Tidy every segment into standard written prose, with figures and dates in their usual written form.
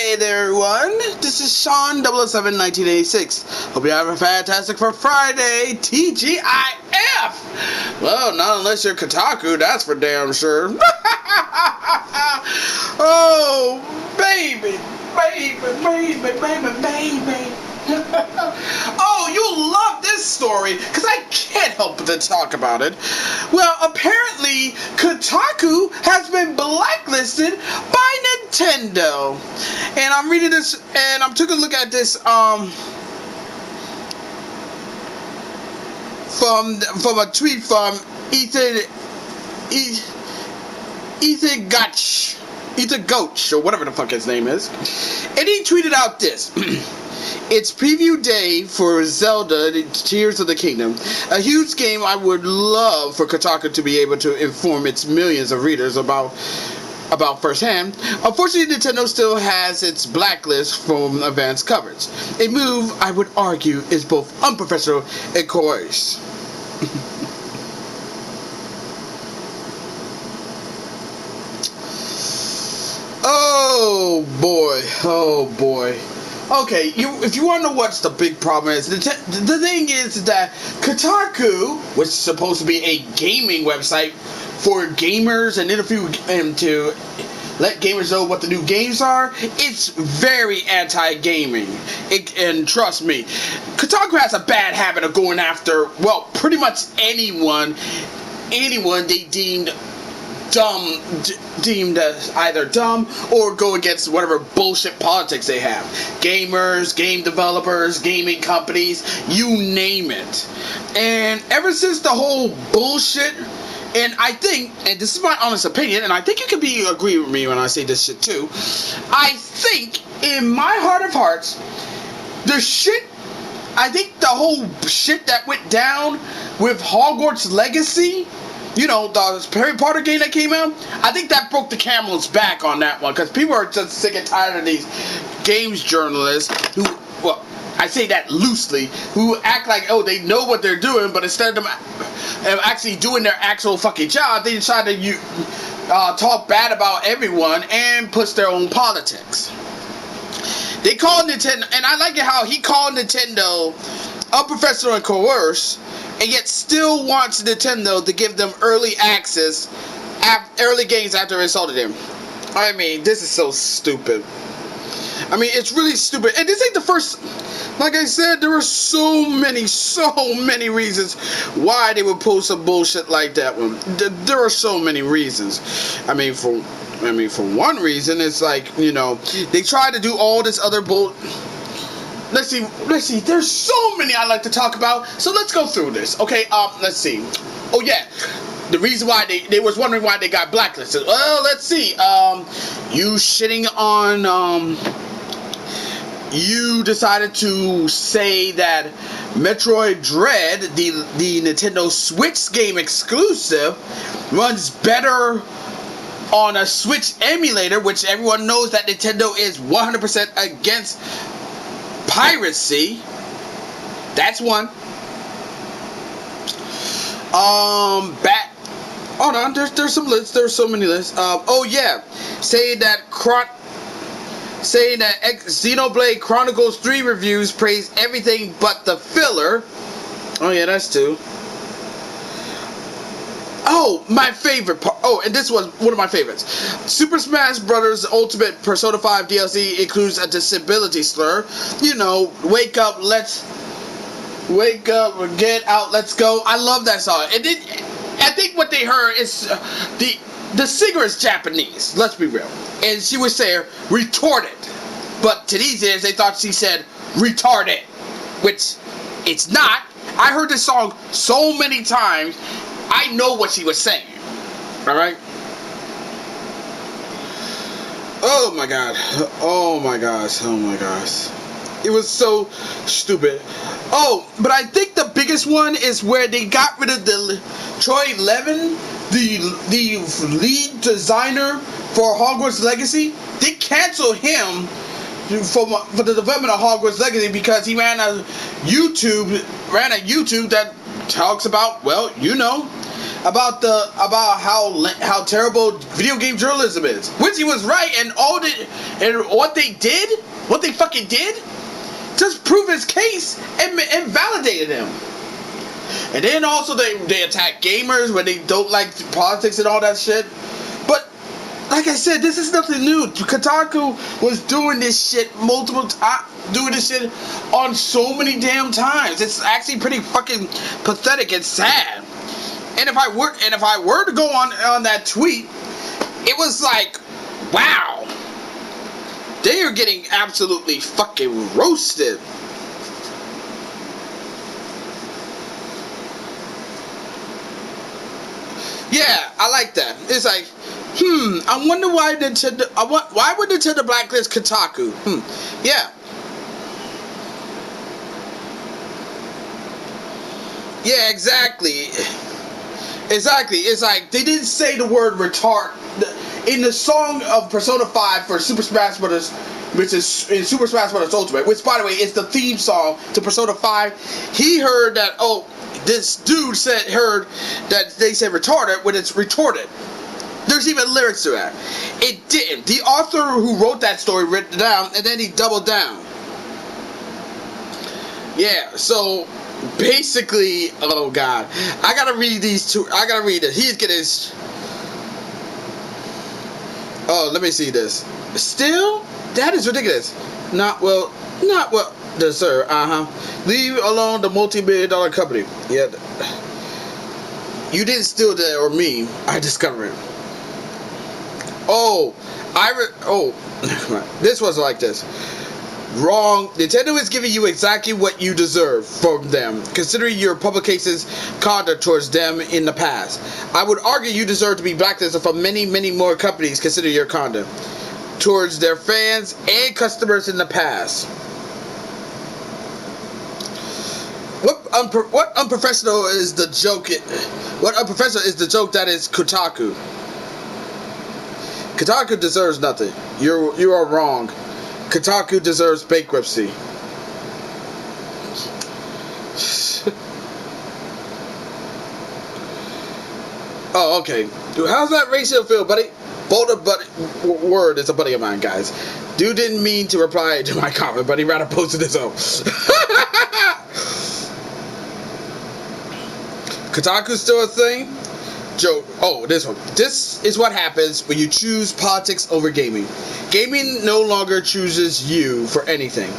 Hey there, everyone. This is Sean 007 1986. Hope you have a fantastic for Friday. TGIF. Well, not unless you're Kotaku, that's for damn sure. Oh, baby. Oh, you'll love this story, because I can't help but to talk about it. Well, apparently, Kotaku has been blacklisted by Nintendo. And I'm reading this, and I'm taking a look at this, from a tweet from Ethan Gotch, or whatever the fuck his name is. And he tweeted out this. It's preview day for Zelda Tears of the Kingdom, a huge game I would love for Kotaku to be able to inform its millions of readers about firsthand. Unfortunately, Nintendo still has its blacklist from advanced coverage. A move I would argue is both unprofessional and coerced. Oh boy. Okay, if you want to know what's the big problem is, the thing is that Kotaku, which is supposed to be a gaming website for gamers and to let gamers know what the new games are, it's very anti-gaming. And trust me, Kotaku has a bad habit of going after, well, pretty much anyone they deemed as either dumb or go against whatever bullshit politics they have. Gamers, game developers, gaming companies, you name it. And ever since the whole bullshit, and I think, and this is my honest opinion, and I think you can agree with me when I say this shit too, I think in my heart of hearts, the whole shit that went down with Hogwarts Legacy, you know, the Harry Potter game that came out, I think that broke the camel's back on that one, because people are just sick and tired of these games journalists who, well, I say that loosely, who act like, oh, they know what they're doing, but instead of them actually doing their actual fucking job, they decide to talk bad about everyone and push their own politics. They call Nintendo, and I like it how he called Nintendo unprofessional and coerced, and yet still wants Nintendo to give them early access, early games after insulted him. I mean, this is so stupid. I mean, it's really stupid. And this ain't the first. Like I said, there were so many reasons why they would post some bullshit like that one. There are so many reasons. I mean, for one reason, it's like, you know, they try to do all this other bull. Let's see. There's so many I like to talk about, so let's go through this. Okay, let's see. Oh yeah, the reason why they was wondering why they got blacklisted. Well, let's see. You shitting on you decided to say that Metroid Dread, the Nintendo Switch game exclusive, runs better on a Switch emulator, which everyone knows that Nintendo is 100% against piracy. That's one. Hold on, there's some lists. There's so many lists. Oh yeah, saying that Xenoblade Chronicles 3 reviews praise everything but the filler. Oh yeah, that's two. Oh, my favorite part. Oh, and this was one of my favorites. Super Smash Bros. Ultimate Persona 5 DLC includes a disability slur. You know, wake up, get out, let's go. I love that song. And then, I think what they heard is the singer is Japanese. Let's be real. And she was saying retorted. But to these ears, they thought she said retarded, which it's not. I heard this song so many times. I know what she was saying. Alright? Oh my god. Oh my gosh. It was so stupid. Oh, but I think the biggest one is where they got rid of the Troy Levin, the lead designer for Hogwarts Legacy. They canceled him for the development of Hogwarts Legacy because he ran a YouTube that talks about, well, you know, about how terrible video game journalism is, which he was right, and what they fucking did, just prove his case and validated him. And then also they attack gamers when they don't like politics and all that shit. But like I said, this is nothing new. Kotaku was doing this shit doing this shit on so many damn times. It's actually pretty fucking pathetic and sad. And if I were to go on that tweet, it was like, wow, they are getting absolutely fucking roasted. Yeah, I like that. It's like, I wonder why would Nintendo blacklist Kotaku? Yeah. Yeah, exactly. Exactly. It's like they didn't say the word retard in the song of Persona 5 for Super Smash Bros., which is in Super Smash Bros. Ultimate, which by the way is the theme song to Persona 5. He heard that this dude heard that they said retarded when it's retorted. There's even lyrics to that. It didn't. The author who wrote that story wrote it down, and then he doubled down. Yeah, so basically, oh god, I gotta read these two. I gotta read it. He's getting his. Oh, let me see this. Still, that is ridiculous. Not well, sir. Leave alone the multi-million-dollar company. Yeah, you didn't steal that or me. I discovered it. This was like this. Wrong. Nintendo is giving you exactly what you deserve from them, considering your publication's conduct towards them in the past. I would argue you deserve to be blacklisted from many, many more companies considering your conduct towards their fans and customers in the past. What unprofessional is the joke? What unprofessional is the joke that is Kotaku? Kotaku deserves nothing. You are wrong. Kotaku deserves bankruptcy. Oh, okay. Dude, how's that ratio feel, buddy? Boulder Word is a buddy of mine, guys. Dude didn't mean to reply to my comment, but he rather posted his own. Kotaku's still a thing? Joe, this one. This is what happens when you choose politics over gaming. Gaming no longer chooses you for anything.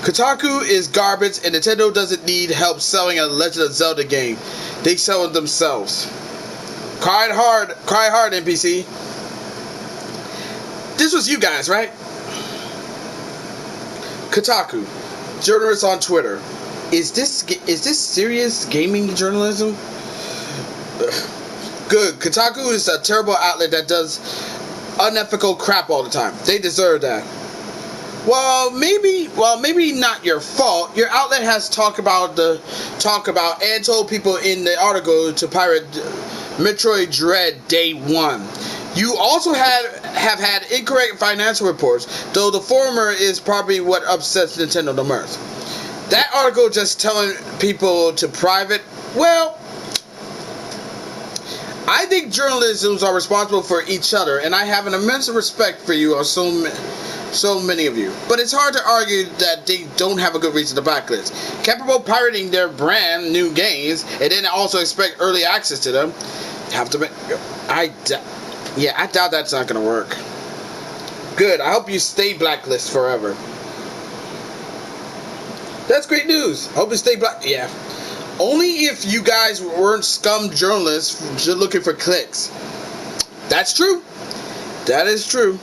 Kotaku is garbage, and Nintendo doesn't need help selling a Legend of Zelda game. They sell it themselves. Cry hard, NPC. This was you guys, right? Kotaku, journalists on Twitter. Is this serious gaming journalism? Good. Kotaku is a terrible outlet that does unethical crap all the time. They deserve that. Well, maybe not your fault. Your outlet has talked about and told people in the article to pirate Metroid Dread Day 1. You also have had incorrect financial reports, though the former is probably what upsets Nintendo the most. That article just telling people to private, well, I think journalisms are responsible for each other, and I have an immense respect for you on so many of you. But it's hard to argue that they don't have a good reason to blacklist. Capable of pirating their brand new games, and then also expect early access to them. I doubt that's not gonna work. Good. I hope you stay blacklisted forever. That's great news. Hope you stay black. Yeah. Only if you guys weren't scum journalists just looking for clicks. That's true. That is true.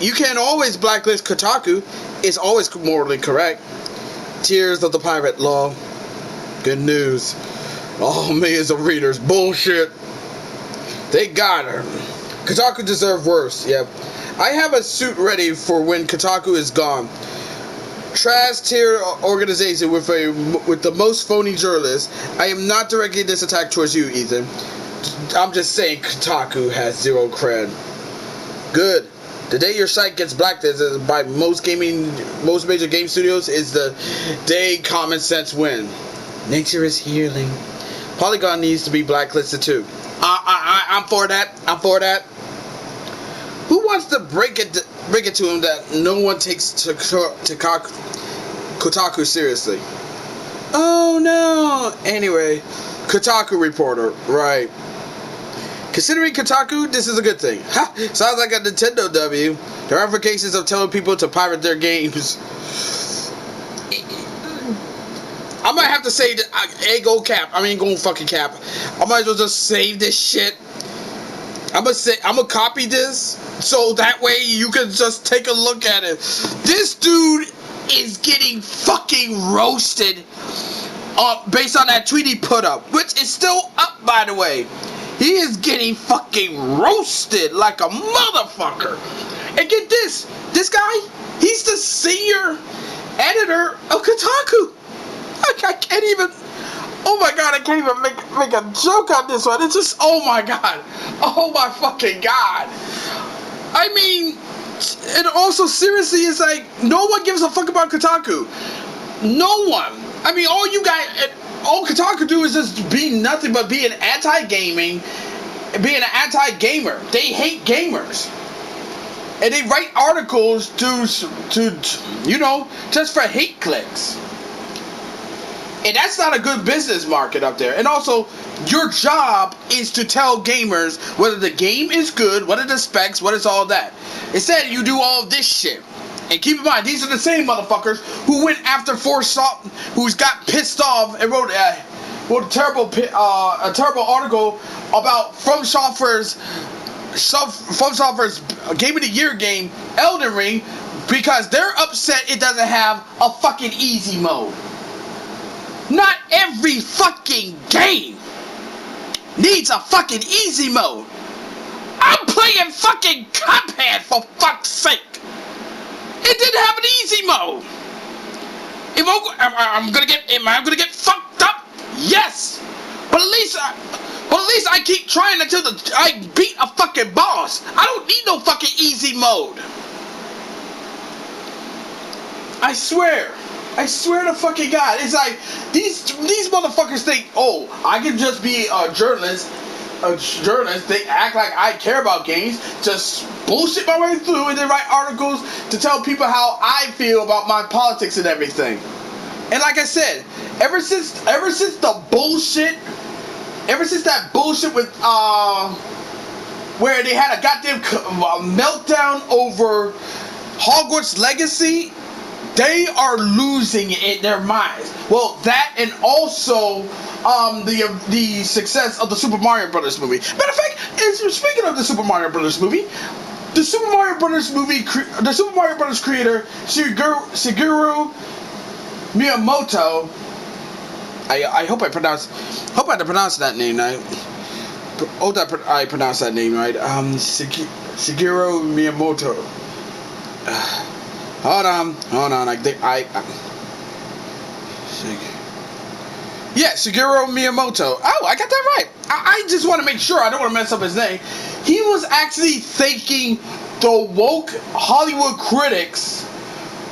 You can't always blacklist Kotaku. It's always morally correct. Tears of the pirate, lol. Good news. All millions of readers. Bullshit. They got her. Kotaku deserve worse. Yep. I have a suit ready for when Kotaku is gone. Trash tier organization with the most phony journalists. I am not directing this attack towards you, Ethan. I'm just saying Kotaku has zero cred. Good. The day your site gets blacklisted by most major game studios is the day common sense win. Nature is healing. Polygon needs to be blacklisted too. I'm for that. I'm for that. Who wants to break it to him that no one takes Kotaku seriously? Oh no. Anyway, Kotaku reporter, right? Considering Kotaku, this is a good thing. Ha! Sounds like a Nintendo W. There are ramifications of telling people to pirate their games. I might have to say that I go cap. I mean, go fucking cap. I might as well just save this shit. I'm gonna copy this so that way you can just take a look at it. This dude is getting fucking roasted based on that tweet he put up, which is still up, by the way. He is getting fucking roasted like a motherfucker. And get this guy, he's the senior editor of Kotaku. I can't even, oh my god, I can't even make a joke on this one. It's just, oh my god. Oh my fucking god. I mean, and also seriously, it's like, no one gives a fuck about Kotaku. No one. I mean, all Kotaku do is just be nothing but be an anti-gaming, be an anti-gamer. They hate gamers. And they write articles to just for hate clicks. And that's not a good business market up there. And also, your job is to tell gamers whether the game is good, what are the specs, what is all that. Instead, you do all this shit. And keep in mind, these are the same motherfuckers who went after who's got pissed off and wrote a terrible article about From Software's Game of the Year game, Elden Ring, because they're upset it doesn't have a fucking easy mode. Not every fucking game needs a fucking easy mode. I'm playing fucking Cuphead, for fuck's sake. It didn't have an easy mode. Am I gonna get fucked up? Yes. But at least I keep trying until I beat a fucking boss. I don't need no fucking easy mode. I swear to fucking God, it's like these motherfuckers think, oh, I can just be a journalist. They act like I care about games, just bullshit my way through and then write articles to tell people how I feel about my politics and everything. And like I said, ever since that bullshit with where they had a goddamn meltdown over Hogwarts Legacy, they are losing their minds. Well, that and also the success of the Super Mario Brothers movie. Matter of fact, speaking of the Super Mario Brothers movie, the Super Mario Brothers creator Shigeru Miyamoto. I hope I pronounced that name right. Hope that I pronounced that name right. Shigeru Miyamoto. Hold on. Shigeru Miyamoto. Oh, I got that right. I just want to make sure. I don't want to mess up his name. He was actually thanking the woke Hollywood critics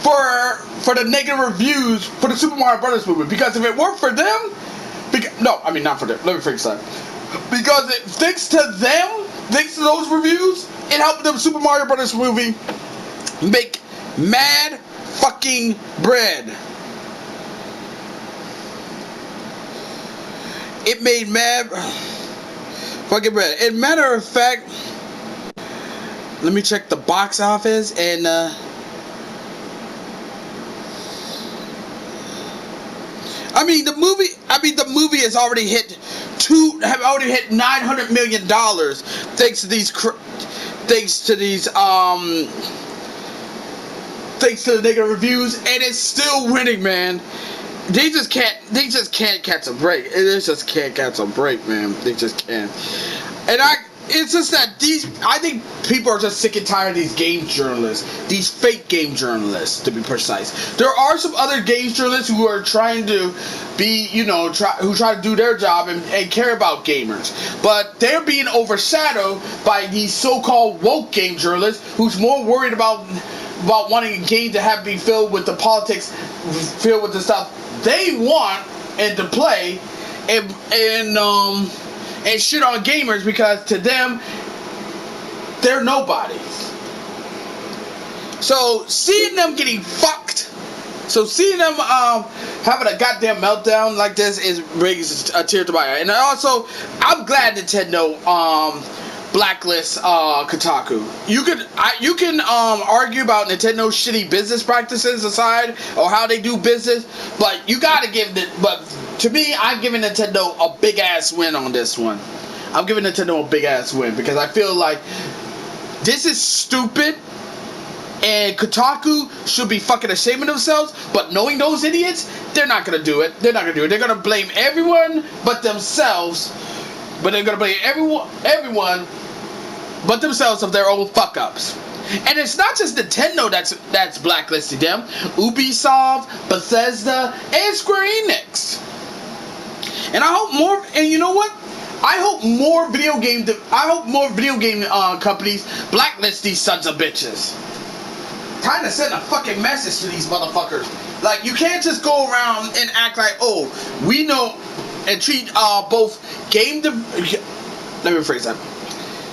for the negative reviews for the Super Mario Brothers movie. Because if it weren't for them, not for them. Let me fix that. Because thanks to those reviews, it helped the Super Mario Brothers movie make mad fucking bread. It made mad fucking bread. And matter of fact, let me check the box office and the movie has already hit $900 million thanks to the negative reviews, and it's still winning, man. They just can't catch a break. They just can't catch a break, man. They just can't. And it's just that I think people are just sick and tired of these game journalists, these fake game journalists, to be precise. There are some other game journalists who are trying to be, who try to do their job and care about gamers. But they're being overshadowed by these so-called woke game journalists who's more worried about wanting a game to be filled with the politics, filled with the stuff they want, into play and shit on gamers because to them they're nobodies. So seeing them getting fucked, seeing them having a goddamn meltdown like this brings a tear to my eye. And also, I'm glad Nintendo blacklists Kotaku. You can argue about Nintendo's shitty business practices aside or how they do business, but you gotta give it. But to me, I'm giving Nintendo a big ass win on this one. I'm giving Nintendo a big ass win because I feel like this is stupid. And Kotaku should be fucking ashamed of themselves, but knowing those idiots, they're not gonna do it. They're gonna blame everyone but themselves. But they're gonna blame everyone but themselves of their own fuck ups. And it's not just Nintendo that's blacklisting them. Ubisoft, Bethesda, and Square Enix. And I hope more. And you know what? I hope more video game companies blacklist these sons of bitches. Kind of send a fucking message to these motherfuckers. Like, you can't just go around and act like, oh, we know, and treat both let me rephrase that.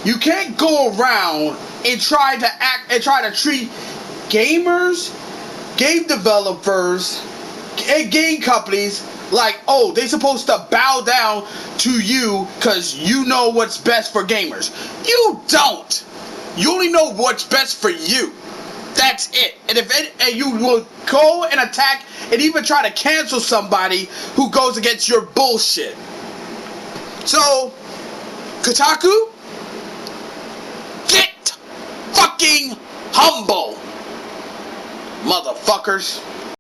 You can't go around and try to treat gamers, game developers, and game companies like, oh, they're supposed to bow down to you because you know what's best for gamers. You don't. You only know what's best for you. That's it. And you will go and attack and even try to cancel somebody who goes against your bullshit. So, Kotaku, get fucking humble, motherfuckers.